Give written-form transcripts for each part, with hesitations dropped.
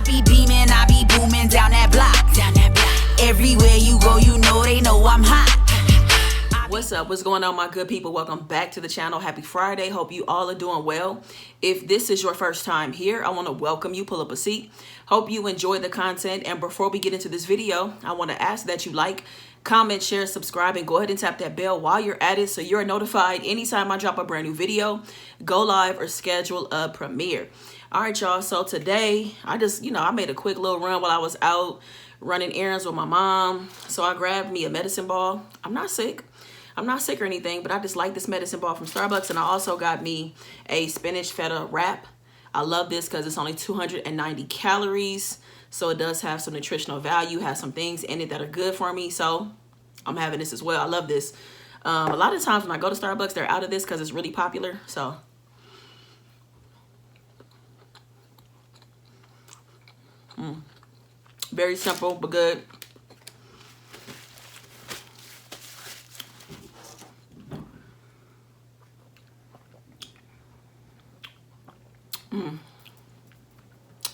be beaming, I be booming down that block. Everywhere you go, you know they know I'm hot. What's up? What's going on, my good people? Welcome back to the channel. Happy Friday. Hope you all are doing well. If this is your first time here, I want to welcome you. Pull up a seat. Hope you enjoy the content. And before we get into this video, I want to ask that you like, comment, share, subscribe, and go ahead and tap that bell while you're at it so you're notified anytime I drop a brand new video, go live, or schedule a premiere. All right, y'all. So today, I made a quick little run while I was out running errands with my mom. So I grabbed me a medicine ball. I'm not sick or anything, but I just like this medicine ball from Starbucks. And I also got me a Spinach Feta wrap. I love this because it's only 290 calories. So it does have some nutritional value, has some things in it that are good for me. So I'm having this as well. I love this. A lot of times when I go to Starbucks, they're out of this because it's really popular. So very simple, but good.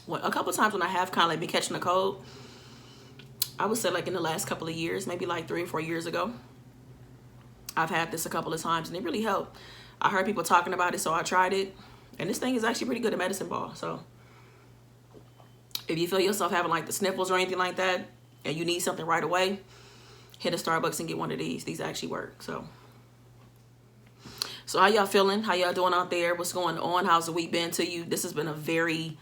Well, a couple times when I have kind of like been catching a cold, I would say like in the last couple of years, maybe like 3 or 4 years ago, I've had this a couple of times and it really helped. I heard people talking about it, so I tried it, and this thing is actually pretty good, a medicine ball. So if you feel yourself having like the sniffles or anything like that and you need something right away, hit a Starbucks and get one of these. These actually work. So how y'all feeling? How y'all doing out there? What's going on? How's the week been to you? This has been a very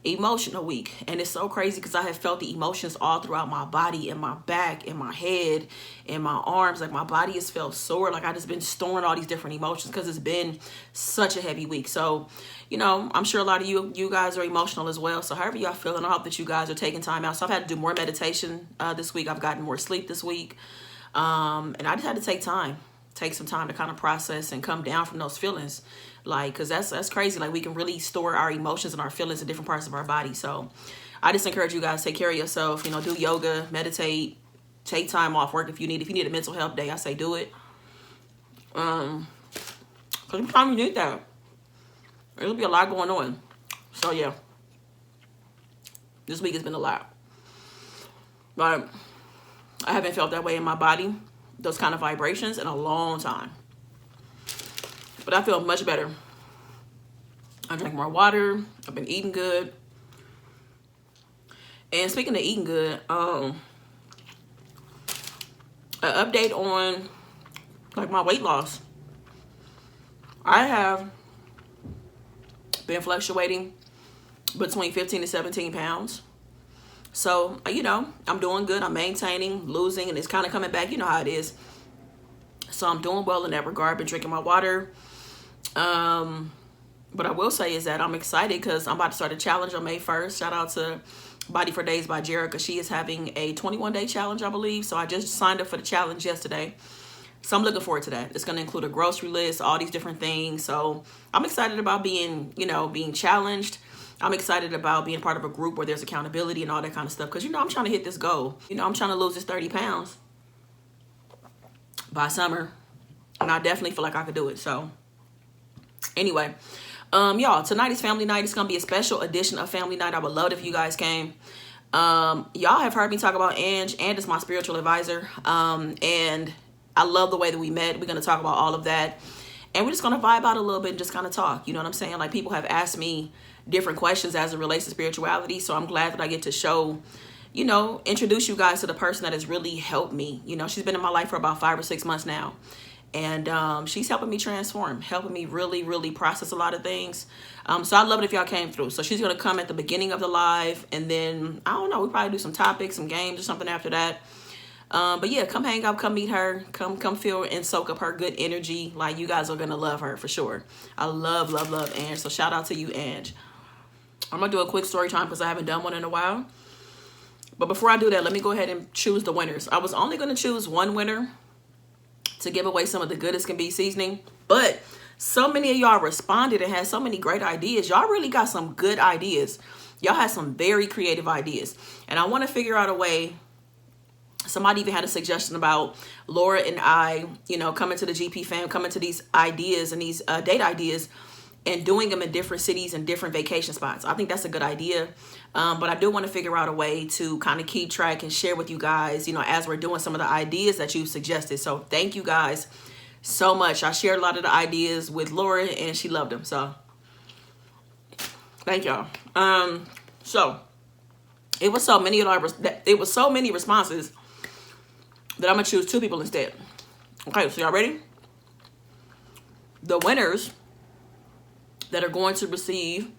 emotional week, and it's so crazy because I have felt the emotions all throughout my body, in my back, in my head, in my arms. Like my body has felt sore. Like I just been storing all these different emotions because it's been such a heavy week. So, you know, I'm sure a lot of you guys are emotional as well. So however y'all feeling, I hope that you guys are taking time out. So I've had to do more meditation this week. I've gotten more sleep this week, and I just had to take some time to kind of process and come down from those feelings. Like, cause that's crazy. Like we can really store our emotions and our feelings in different parts of our body. So I just encourage you guys to take care of yourself, you know, do yoga, meditate, take time off work if you need a mental health day, I say do it. Cause sometimes you need that. There'll be a lot going on. So yeah, this week has been a lot, but I haven't felt that way in my body, those kind of vibrations, in a long time. But I feel much better. I drink more water. I've been eating good. And speaking of eating good, an update on like my weight loss. I have been fluctuating between 15 to 17 pounds. So, you know, I'm doing good. I'm maintaining, losing, and it's kind of coming back. You know how it is. So I'm doing well in that regard. Been drinking my water. But I will say is that I'm excited because I'm about to start a challenge on May 1st. Shout out to Body for Days by Jerica. She is having a 21-day challenge, I believe. So I just signed up for the challenge yesterday. So I'm looking forward to that. It's going to include a grocery list, all these different things. So I'm excited about being challenged. I'm excited about being part of a group where there's accountability and all that kind of stuff. Because, you know, I'm trying to hit this goal. You know, I'm trying to lose this 30 pounds by summer. And I definitely feel like I could do it. So anyway, y'all, tonight is family night. It's going to be a special edition of family night. I would love it if you guys came. Y'all have heard me talk about Ange. Ange is my spiritual advisor. And I love the way that we met. We're going to talk about all of that. And we're just going to vibe out a little bit and just kind of talk. You know what I'm saying? Like, people have asked me different questions as it relates to spirituality. So I'm glad that I get to show, you know, introduce you guys to the person that has really helped me. You know, she's been in my life for about 5 or 6 months now. And she's helping me transform, helping me really, really process a lot of things. So I'd love it if y'all came through. So she's going to come at the beginning of the live. And then, I don't know, we'll probably do some topics, some games or something after that. But yeah, come hang out, come meet her, come feel and soak up her good energy. Like, you guys are going to love her for sure. I love Ange. So shout out to you, Ange. I'm going to do a quick story time because I haven't done one in a while. But before I do that, let me go ahead and choose the winners. I was only going to choose one winner to give away some of the Goodest Can Be seasoning, but so many of y'all responded and had so many great ideas. Y'all really got some good ideas. Y'all had some very creative ideas, and I want to figure out a way. Somebody even had a suggestion about Laura and I, you know, coming to the GP fam, coming to these ideas and these date ideas and doing them in different cities and different vacation spots. I think that's a good idea. But I do want to figure out a way to kind of keep track and share with you guys, you know, as we're doing some of the ideas that you suggested. So thank you guys so much. I shared a lot of the ideas with Laura and she loved them. So thank y'all. So it was so many responses that I'm gonna choose 2 people instead. Okay, so y'all ready? The winners that are going to receive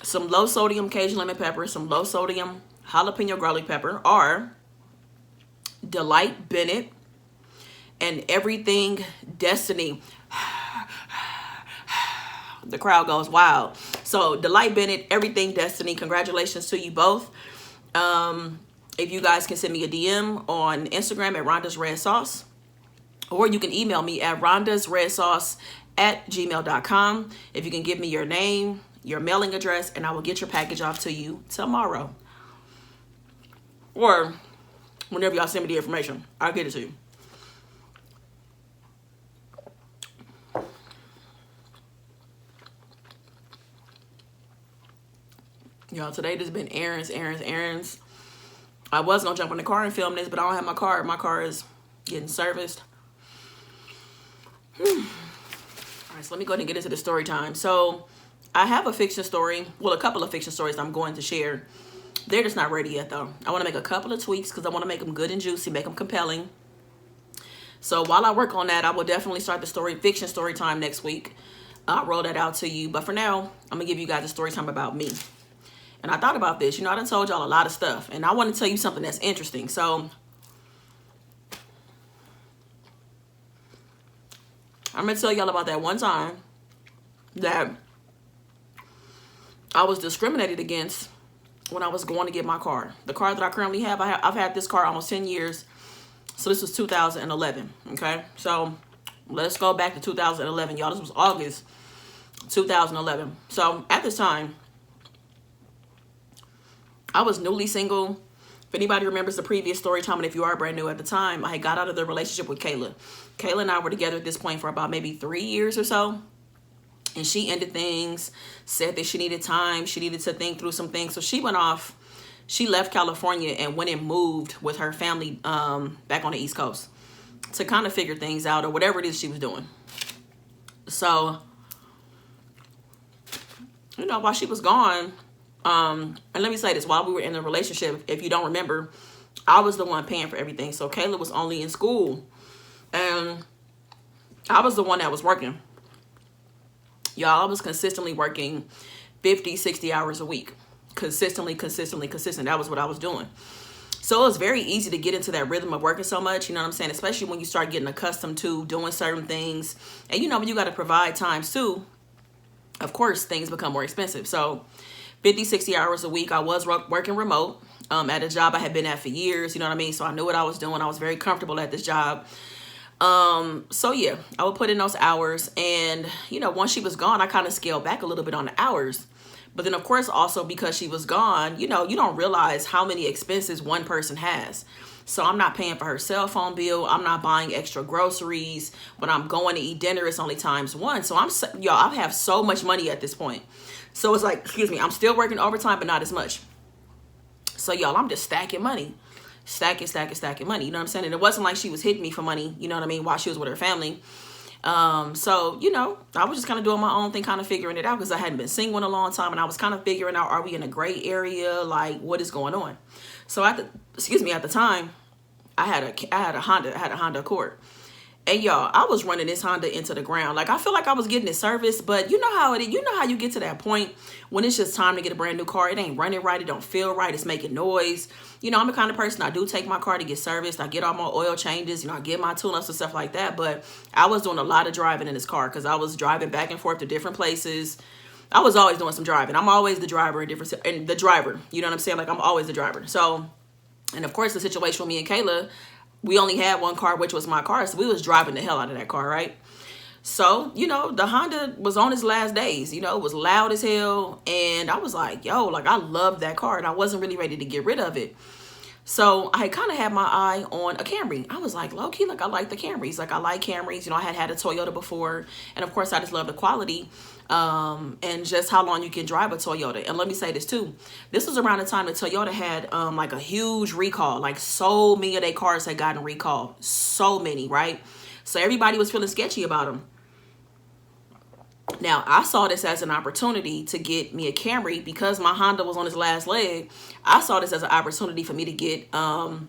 some low sodium Cajun lemon pepper, some low sodium jalapeno garlic pepper are Delight Bennett and Everything Destiny. The crowd goes wild. So Delight Bennett, Everything Destiny, congratulations to you both. If you guys can send me a DM on Instagram at Rhonda's Red Sauce, or you can email me at rondasredsauce@gmail.com. If you can give me your name, your mailing address, and I will get your package off to you tomorrow. Or whenever y'all send me the information, I'll get it to you. Y'all, today there's been errands. I was gonna jump in the car and film this, but I don't have my car. My car is getting serviced. All right, so let me go ahead and get into the story time. So I have a fiction story, well, a couple of fiction stories I'm going to share. They're just not ready yet, though. I want to make a couple of tweaks because I want to make them good and juicy, make them compelling. So while I work on that, I will definitely start the fiction story time next week. I'll roll that out to you. But for now, I'm going to give you guys a story time about me. And I thought about this. You know, I done told y'all a lot of stuff. And I want to tell you something that's interesting. So I'm going to tell y'all about that one time that I was discriminated against when I was going to get my car. The car that I currently have, I've had this car almost 10 years. So this was 2011, okay? So let's go back to 2011, y'all. This was August 2011. So at this time, I was newly single. If anybody remembers the previous story time, and if you are brand new at the time, I had got out of the relationship with Kayla. Kayla and I were together at this point for about maybe 3 years or so. And she ended things, said that she needed time. She needed to think through some things. So she went off. She left California and went and moved with her family back on the East Coast to kind of figure things out or whatever it is she was doing. So, you know, while she was gone, and let me say this, while we were in a relationship, if you don't remember, I was the one paying for everything. So Kayla was only in school and I was the one that was working. Y'all, I was consistently working 50, 60 hours a week. Consistent. That was what I was doing. So it was very easy to get into that rhythm of working so much, you know what I'm saying? Especially when you start getting accustomed to doing certain things. And you know, when you got to provide times too, of course, things become more expensive. So 50, 60 hours a week, I was working remote at a job I had been at for years, you know what I mean? So I knew what I was doing. I was very comfortable at this job. So yeah, I would put in those hours, and you know, once she was gone, I kind of scaled back a little bit on the hours. But then of course, also because she was gone, you know, you don't realize how many expenses one person has. So I'm not paying for her cell phone bill. I'm not buying extra groceries. When I'm going to eat dinner, it's only times one. So I have so much money at this point. So it's like, excuse me, I'm still working overtime, but not as much. So y'all, I'm just stacking money. Stacking money, you know what I'm saying? And it wasn't like she was hitting me for money, you know what I mean, while she was with her family. So, you know, I was just kind of doing my own thing, kind of figuring it out because I hadn't been single in a long time, and I was kind of figuring out, are we in a gray area? Like, what is going on? So at the time, I had a Honda Accord. And y'all, I was running this Honda into the ground. Like, I feel like I was getting it serviced, but you know how it is. You know how you get to that point when it's just time to get a brand new car. It ain't running right. It don't feel right. It's making noise. You know, I'm the kind of person, I do take my car to get serviced. I get all my oil changes. You know, I get my tune-ups and stuff like that. But I was doing a lot of driving in this car because I was driving back and forth to different places. I was always doing some driving. I'm always the driver and the driver. You know what I'm saying? Like, I'm always the driver. So, and of course, the situation with me and Kayla, we only had one car, which was my car. So we was driving the hell out of that car, right? So, you know, the Honda was on its last days. You know, it was loud as hell. And I was like, yo, like, I love that car. And I wasn't really ready to get rid of it. So I kind of had my eye on a Camry. I was like, low key, like I like the Camrys. Like I like Camrys. You know, I had a Toyota before. And of course, I just love the quality and just how long you can drive a Toyota. And let me say this too. This was around the time that Toyota had like a huge recall. Like so many of their cars had gotten recalled. So many, right? So everybody was feeling sketchy about them. Now, I saw this as an opportunity to get me a Camry because my Honda was on its last leg. I saw this as an opportunity for me to get a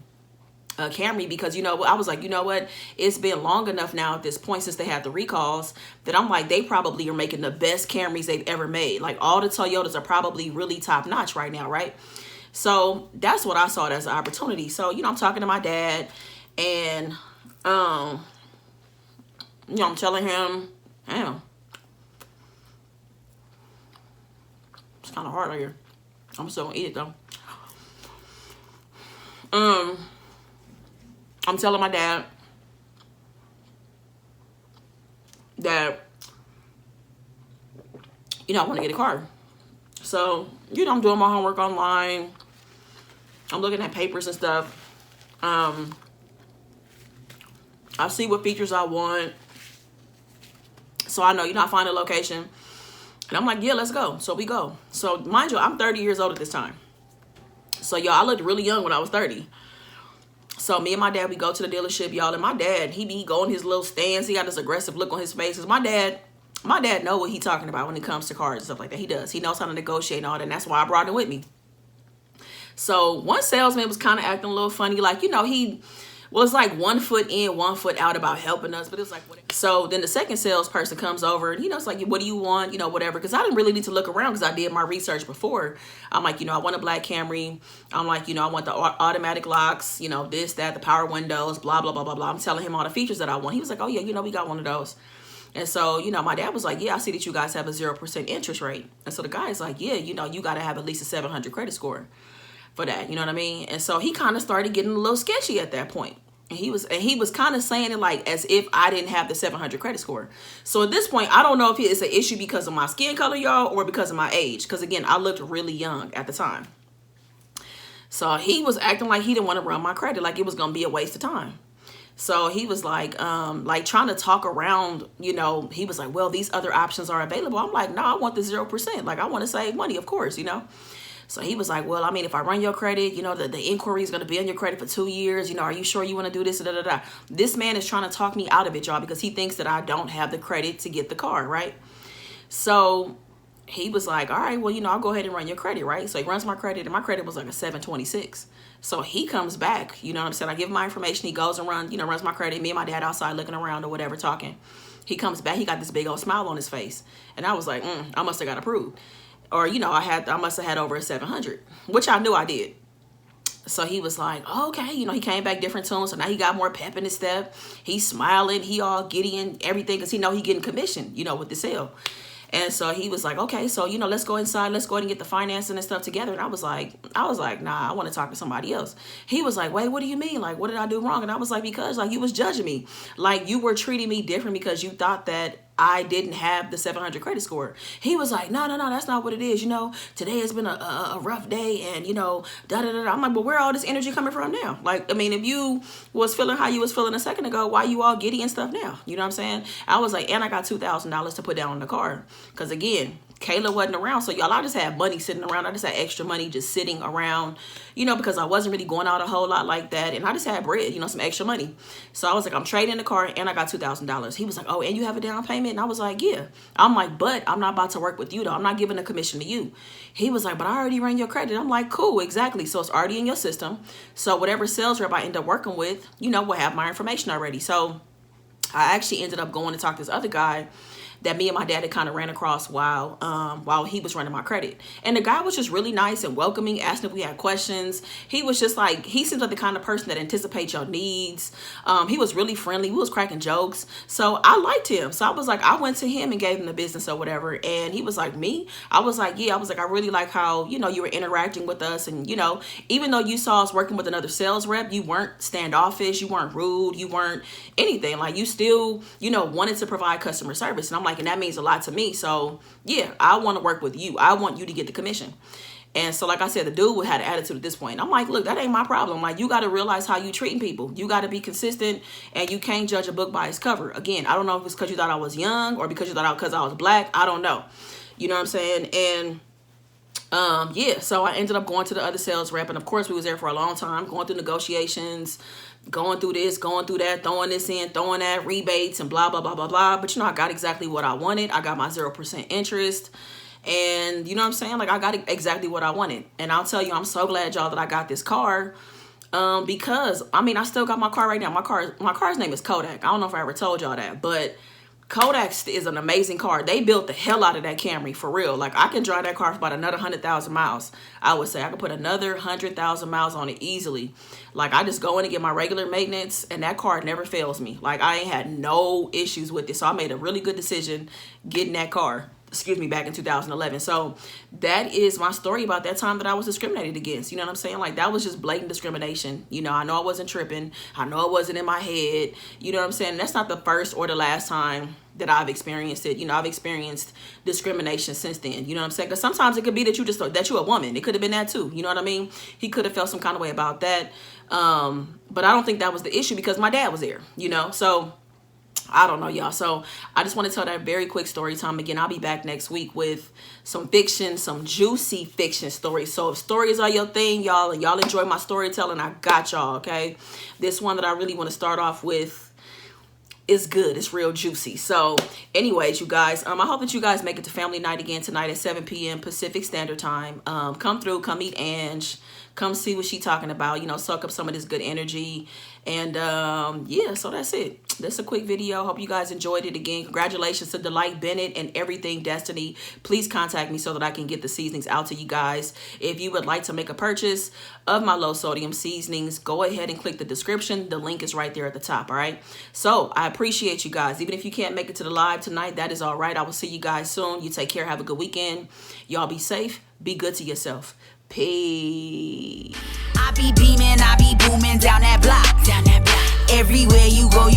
Camry because, you know, I was like, you know what? It's been long enough now at this point since they had the recalls that I'm like, they probably are making the best Camrys they've ever made. Like all the Toyotas are probably really top notch right now, right? So that's what I saw it as an opportunity. So, you know, I'm talking to my dad and, you know, I'm telling him, damn. It's kind of hard right here. I'm still gonna eat it though. I'm telling my dad that, you know, I want to get a car. So, you know, I'm doing my homework online. I'm looking at papers and stuff. I see what features I want. So I know, you know, I find a location. And I'm like, yeah, let's go. So we go. So mind you, I'm 30 years old at this time. So y'all, I looked really young when I was 30. So me and my dad, we go to the dealership, y'all. And my dad, he be going his little stance. He got this aggressive look on his face. Cause my dad know what he talking about when it comes to cars and stuff like that. He does. He knows how to negotiate and all that. And that's why I brought him with me. So one salesman was kind of acting a little funny. Like, you know, he was like 1 foot in, 1 foot out about helping us. But it was like, whatever. So then the second salesperson comes over and, you know, it's like, what do you want? You know, whatever. Because I didn't really need to look around because I did my research before. I'm like, you know, I want a black Camry. I'm like, you know, I want the automatic locks, you know, this, that, the power windows, blah, blah, blah, blah, blah. I'm telling him all the features that I want. He was like, oh, yeah, you know, we got one of those. And so, you know, my dad was like, yeah, I see that you guys have a 0% interest rate. And so the guy is like, yeah, you know, you got to have at least a 700 credit score for that. You know what I mean? And so he kind of started getting a little sketchy at that point. And he was kind of saying it like as if I didn't have the 700 credit score. So at this point, I don't know if it's an issue because of my skin color, y'all, or because of my age. Because again, I looked really young at the time. So he was acting like he didn't want to run my credit, like it was going to be a waste of time. So he was like trying to talk around, you know, he was like, well, these other options are available. I'm like, no, I want the 0%. Like, I want to save money, of course, you know. So he was like, well, I mean, if I run your credit, you know, the inquiry is going to be on your credit for 2 years. You know, are you sure you want to do this? Da, da, da. This man is trying to talk me out of it, y'all, because he thinks that I don't have the credit to get the car, right? So he was like, all right, well, you know, I'll go ahead and run your credit, right? So he runs my credit, and my credit was like a 726. So he comes back, you know what I'm saying? I give him my information. He goes and runs my credit. Me and my dad outside looking around or whatever, talking. He comes back. He got this big old smile on his face. And I was like, I must have got approved. Or, you know, I must have had over a 700, which I knew I did. So he was like, oh, okay, you know, he came back different tunes. So now he got more pep in his step. He's smiling. He all giddy and everything because he know he getting commission, you know, with the sale. And so he was like, okay, so, you know, let's go inside. Let's go ahead and get the financing and stuff together. And I was like, nah, I want to talk to somebody else. He was like, wait, what do you mean? Like, what did I do wrong? And I was like, because like you was judging me. Like you were treating me different because you thought that I didn't have the 700 credit score. He was like, no, that's not what it is. You know, today has been a rough day and, you know, da-da-da-da. I'm like, but where all this energy coming from now? Like, I mean, if you was feeling how you was feeling a second ago, why you all giddy and stuff now? You know what I'm saying? I was like, and I got $2,000 to put down on the car. Because again, Kayla wasn't around. So y'all, I just had money sitting around. I just had extra money just sitting around, you know, because I wasn't really going out a whole lot like that. And I just had bread, you know, some extra money. So I was like, I'm trading the car and I got $2,000. He was like, oh, and you have a down payment? And I was like, yeah. I'm like, but I'm not about to work with you though. I'm not giving a commission to you. He was like, but I already ran your credit. I'm like, cool, exactly. So it's already in your system. So whatever sales rep I end up working with, you know, will have my information already. So I actually ended up going to talk to this other guy that me and my dad had kind of ran across while he was running my credit. And the guy was just really nice and welcoming, asking if we had questions. He was just like, he seems like the kind of person that anticipates your needs. He was really friendly. We was cracking jokes. So I liked him. So I was like, I went to him and gave him the business or whatever. And he was like, me? I was like, yeah. I was like, I really like how, you know, you were interacting with us. And, you know, even though you saw us working with another sales rep, you weren't standoffish. You weren't rude. You weren't anything. Like you still, you know, wanted to provide customer service. And I'm like, and that means a lot to me. So yeah, I want to work with you. I want you to get the commission. And so, like I said, the dude had an attitude at this point. I'm like, look, that ain't my problem. Like, you got to realize how you treating people. You got to be consistent, and you can't judge a book by its cover. Again, I don't know if it's because you thought I was young or because you thought because I was black. I don't know. You know what I'm saying? And yeah, so I ended up going to the other sales rep, and of course we was there for a long time, going through negotiations, going through this, going through that, throwing this in, throwing that, rebates and blah, blah, blah, blah, blah. But, you know, I got exactly what I wanted. I got my 0% interest. And, you know what I'm saying? Like, I got exactly what I wanted. And I'll tell you, I'm so glad, y'all, that I got this car. Because, I mean, I still got my car right now. My car's name is Kodak. I don't know if I ever told y'all that. But Kodak is an amazing car. They built the hell out of that Camry, for real. Like, I can drive that car for about another 100,000 miles. I would say I could put another 100,000 miles on it easily. Like, I just go in and get my regular maintenance, and that car never fails me. Like, I ain't had no issues with it. So I made a really good decision getting that car, back in 2011. So that is my story about that time that I was discriminated against. You know what I'm saying? Like, that was just blatant discrimination. You know, I know I wasn't tripping. I know it wasn't in my head. You know what I'm saying? That's not the first or the last time that I've experienced it. You know, I've experienced discrimination since then. You know what I'm saying? Because sometimes it could be that you're a woman. It could have been that too. You know what I mean? He could have felt some kind of way about that. But I don't think that was the issue because my dad was there, you know? So I don't know, y'all. So I just want to tell that very quick story time. Again, I'll be back next week with some fiction, some juicy fiction stories. So if stories are your thing, y'all, and y'all enjoy my storytelling, I got y'all, okay? This one that I really want to start off with is good. It's real juicy. So anyways, you guys, I hope that you guys make it to family night again tonight at 7 p.m. Pacific Standard Time. Come through, come meet Ange. Come see what she's talking about, you know, soak up some of this good energy. And yeah, so that's it. That's a quick video. Hope you guys enjoyed it. Again, congratulations to Delight Bennett and Everything Destiny. Please contact me so that I can get the seasonings out to you guys. If you would like to make a purchase of my low sodium seasonings, go ahead and click the description. The link is right there at the top, all right? So I appreciate you guys. Even if you can't make it to the live tonight, that is all right. I will see you guys soon. You take care. Have a good weekend. Y'all be safe. Be good to yourself. Peace. I be beaming, I be booming down that block. Everywhere you go,